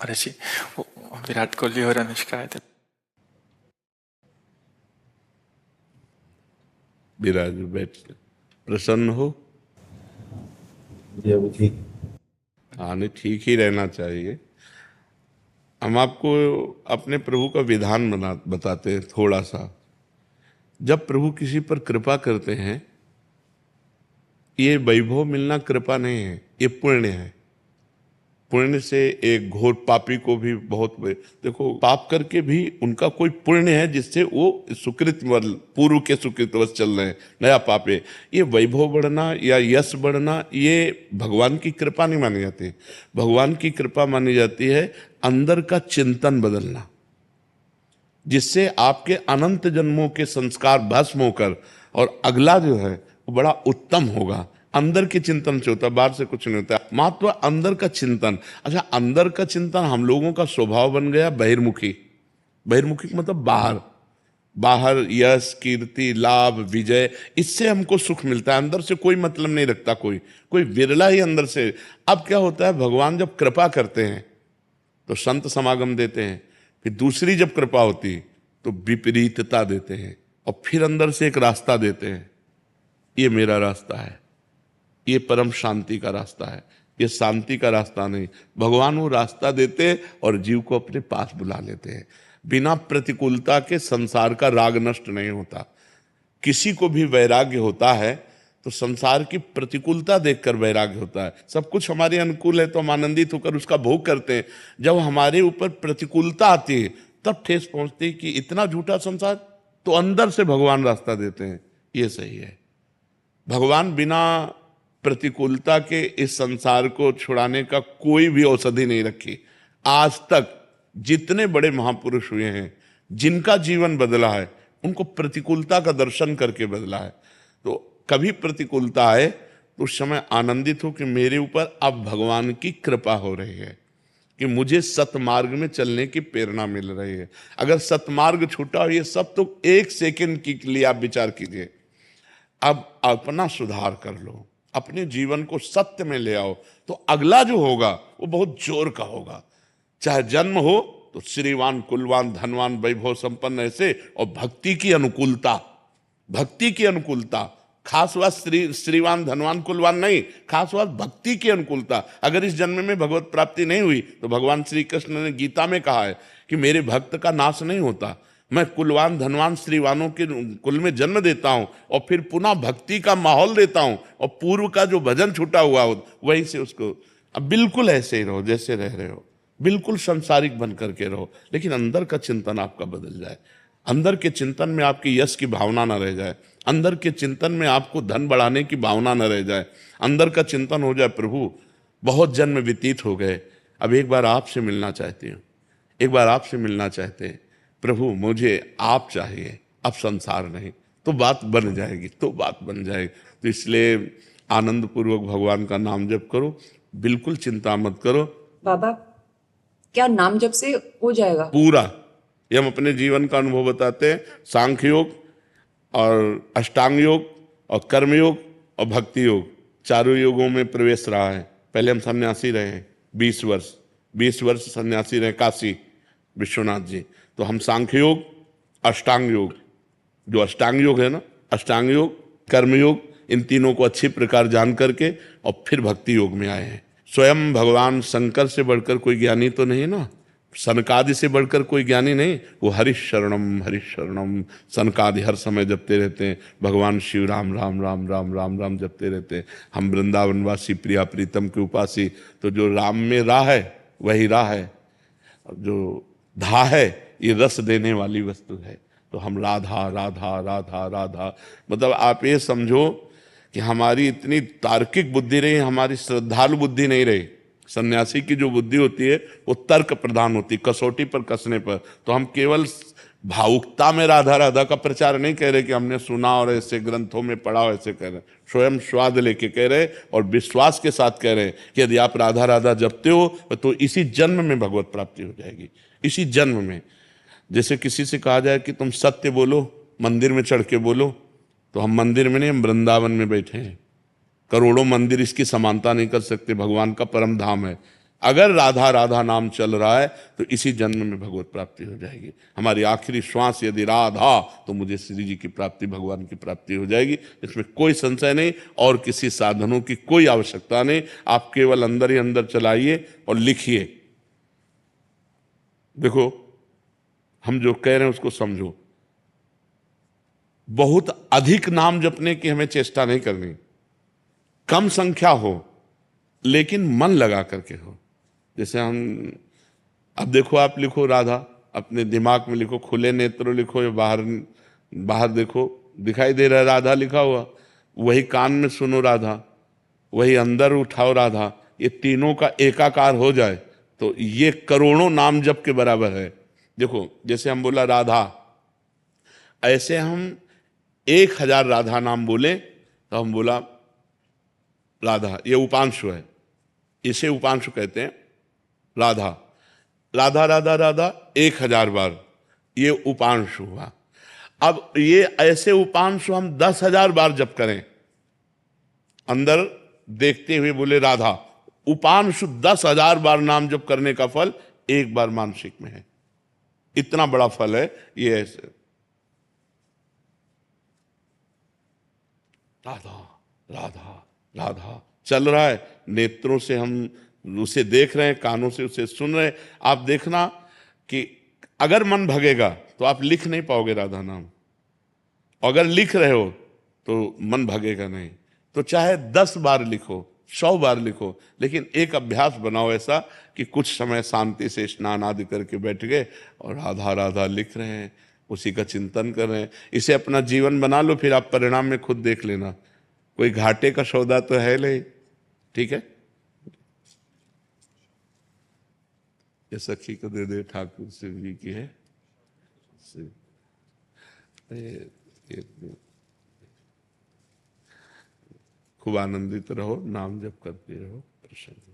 ऋषि, वो विराट कोहली और अनुष्का आए थे। विराज बैठ प्रसन्न हो। जी अभी ठीक। हाँ, नहीं, ठीक ही रहना चाहिए। हम आपको अपने प्रभु का विधान बताते हैं थोड़ा सा। जब प्रभु किसी पर कृपा करते हैं, ये वैभव मिलना कृपा नहीं है, ये पुण्य है। पुण्य से एक घोर पापी को भी बहुत देखो, पाप करके भी उनका कोई पुण्य है जिससे वो सुकृत पूर्व के सुकृतवश चल रहे हैं, नया पाप है। ये वैभव बढ़ना या यश बढ़ना, ये भगवान की कृपा नहीं मानी जाती। भगवान की कृपा मानी जाती है अंदर का चिंतन बदलना, जिससे आपके अनंत जन्मों के संस्कार भस्म होकर और अगला जो है वो बड़ा उत्तम होगा। अंदर के चिंतन से होता है, बाहर से कुछ नहीं होता। महत्व अंदर का चिंतन। अच्छा, अंदर का चिंतन हम लोगों का स्वभाव बन गया बहिर्मुखी। बहिर्मुखी मतलब बाहर, बाहर यश कीर्ति लाभ विजय, इससे हमको सुख मिलता है। अंदर से कोई मतलब नहीं रखता कोई, कोई विरला ही अंदर से। अब क्या होता है, भगवान जब कृपा करते हैं तो संत समागम देते हैं, फिर दूसरी जब कृपा होती तो विपरीतता देते हैं, और फिर अंदर से एक रास्ता देते हैं, ये मेरा रास्ता है, ये परम शांति का रास्ता है, ये शांति का रास्ता नहीं। भगवान वो रास्ता देते हैं और जीव को अपने पास बुला लेते हैं। बिना प्रतिकूलता के संसार का राग नष्ट नहीं होता। किसी को भी वैराग्य होता है तो संसार की प्रतिकूलता देखकर वैराग्य होता है। सब कुछ हमारे अनुकूल है तो हम आनंदित होकर उसका भोग करते हैं। जब हमारे ऊपर प्रतिकूलता आती है तब ठेस पहुंचती है कि इतना झूठा संसार, तो अंदर से भगवान रास्ता देते हैं, ये सही है। भगवान बिना प्रतिकूलता के इस संसार को छुड़ाने का कोई भी औषधि नहीं रखी। आज तक जितने बड़े महापुरुष हुए हैं, जिनका जीवन बदला है, उनको प्रतिकूलता का दर्शन करके बदला है। तो कभी प्रतिकूलता आए तो उस समय आनंदित हो कि मेरे ऊपर अब भगवान की कृपा हो रही है, कि मुझे सतमार्ग में चलने की प्रेरणा मिल रही है। अगर सतमार्ग छूटा, ये सब तो एक सेकंड के लिए आप विचार कीजिए। अब अपना सुधार कर लो, अपने जीवन को सत्य में ले आओ, तो अगला जो होगा वो बहुत जोर का होगा। चाहे जन्म हो तो श्रीवान कुलवान धनवान वैभव संपन्न ऐसे, और भक्ति की अनुकूलता, भक्ति की अनुकूलता। खास बात श्रीवान धनवान कुलवान नहीं, खास बात भक्ति की अनुकूलता। अगर इस जन्म में भगवत प्राप्ति नहीं हुई तो भगवान श्री कृष्ण ने गीता में कहा है कि मेरे भक्त का नाश नहीं होता। मैं कुलवान धनवान श्रीवानों के कुल में जन्म देता हूं और फिर पुनः भक्ति का माहौल देता हूं, और पूर्व का जो भजन छूटा हुआ हो वहीं से उसको। अब बिल्कुल ऐसे ही रहो जैसे रह रहे हो, बिल्कुल संसारिक बन करके रहो, लेकिन अंदर का चिंतन आपका बदल जाए। अंदर के चिंतन में आपकी यश की भावना न रह जाए, अंदर के चिंतन में आपको धन बढ़ाने की भावना न रह जाए। अंदर का चिंतन हो जाए, प्रभु बहुत जन्म व्यतीत हो गए, अब एक बार आपसे मिलना चाहती हूँ, एक बार आपसे मिलना चाहते हैं प्रभु, मुझे आप चाहिए, अब संसार नहीं। तो बात बन जाएगी, तो बात बन जाएगी। तो इसलिए आनंद पूर्वक भगवान का नाम जप करो, बिल्कुल चिंता मत करो। बाबा, क्या नाम जप से हो जाएगा पूरा? ये हम अपने जीवन का अनुभव बताते हैं। सांख्य योग और अष्टांग योग और कर्म योग और भक्ति योग, चारों योगों में प्रवेश रहा है। पहले हम सन्यासी रहे हैं 20 वर्ष सन्यासी रहे काशी विश्वनाथ जी। तो हम सांख्य योग, अष्टांग योग, जो अष्टांग योग है ना, अष्टांग योग कर्म योग, इन तीनों को अच्छी प्रकार जान करके और फिर भक्ति योग में आए हैं। स्वयं भगवान शंकर से बढ़कर कोई ज्ञानी तो नहीं ना, सनकादि से बढ़कर कोई ज्ञानी नहीं। वो हरिशरणम सनकादि हर समय जपते रहते हैं। भगवान शिव राम राम राम राम राम राम जपते रहते हैं। हम वृंदावनवासी प्रिया प्रीतम के उपासी, तो जो राम में राह है वही राह है, जो धा है ये रस देने वाली वस्तु है। तो हम राधा राधा राधा राधा, मतलब आप ये समझो कि हमारी इतनी तार्किक बुद्धि रही, हमारी श्रद्धालु बुद्धि नहीं रही। सन्यासी की जो बुद्धि होती है वो तर्क प्रधान होती, कसौटी पर कसने पर। तो हम केवल भावुकता में राधा राधा का प्रचार नहीं कह रहे कि हमने सुना और ऐसे ग्रंथों में पढ़ा, ऐसे कह रहे, स्वयं स्वाद लेके कह रहे और विश्वास के साथ कह रहे कि यदि आप राधा राधा जपते हो तो इसी जन्म में भगवत प्राप्ति हो जाएगी, इसी जन्म में। जैसे किसी से कहा जाए कि तुम सत्य बोलो, मंदिर में चढ़ के बोलो, तो हम मंदिर में नहीं, हम वृंदावन में बैठे हैं। करोड़ों मंदिर इसकी समानता नहीं कर सकते, भगवान का परम धाम है। अगर राधा राधा नाम चल रहा है तो इसी जन्म में भगवत प्राप्ति हो जाएगी। हमारी आखिरी श्वास यदि राधा, तो मुझे श्री जी की प्राप्ति, भगवान की प्राप्ति हो जाएगी। इसमें कोई संशय नहीं और किसी साधनों की कोई आवश्यकता नहीं। आप केवल अंदर ही अंदर चलाइए और लिखिए। देखो, हम जो कह रहे हैं उसको समझो। बहुत अधिक नाम जपने की हमें चेष्टा नहीं करनी, कम संख्या हो लेकिन मन लगा करके हो। जैसे हम, अब देखो, आप लिखो राधा, अपने दिमाग में लिखो, खुले नेत्र लिखो या बाहर बाहर देखो, दिखाई दे रहा है राधा लिखा हुआ, वही कान में सुनो राधा, वही अंदर उठाओ राधा, ये तीनों का एकाकार हो जाए तो ये करोड़ों नाम जप के बराबर है। देखो, जैसे हम बोला राधा, ऐसे हम 1000 राधा नाम बोले तो हम बोला राधा, ये उपांशु है, इसे उपांशु कहते हैं। राधा राधा राधा राधा 1000 बार, ये उपांशु हुआ। अब ये ऐसे उपांशु हम 10,000 बार जप करें, अंदर देखते हुए बोले राधा, उपांशु 10,000 बार नाम जप करने का फल एक बार मानसिक में है। इतना बड़ा फल है ये। ऐसे राधा राधा राधा चल रहा है, नेत्रों से हम उसे देख रहे हैं, कानों से उसे सुन रहे हैं। आप देखना कि अगर मन भगेगा तो आप लिख नहीं पाओगे राधा नाम, अगर लिख रहे हो तो मन भगेगा नहीं। तो चाहे 10 बार लिखो, 100 बार लिखो, लेकिन एक अभ्यास बनाओ ऐसा कि कुछ समय शांति से स्नान आदि करके बैठ गए और राधा राधा लिख रहे हैं, उसी का चिंतन कर रहे हैं। इसे अपना जीवन बना लो, फिर आप परिणाम में खुद देख लेना। कोई घाटे का सौदा तो है नहीं, ठीक है। ये सखी को दे दे, ठाकुर शिव जी की है। खूब आनंदित रहो, नाम जप करते रहो, प्रसन्न।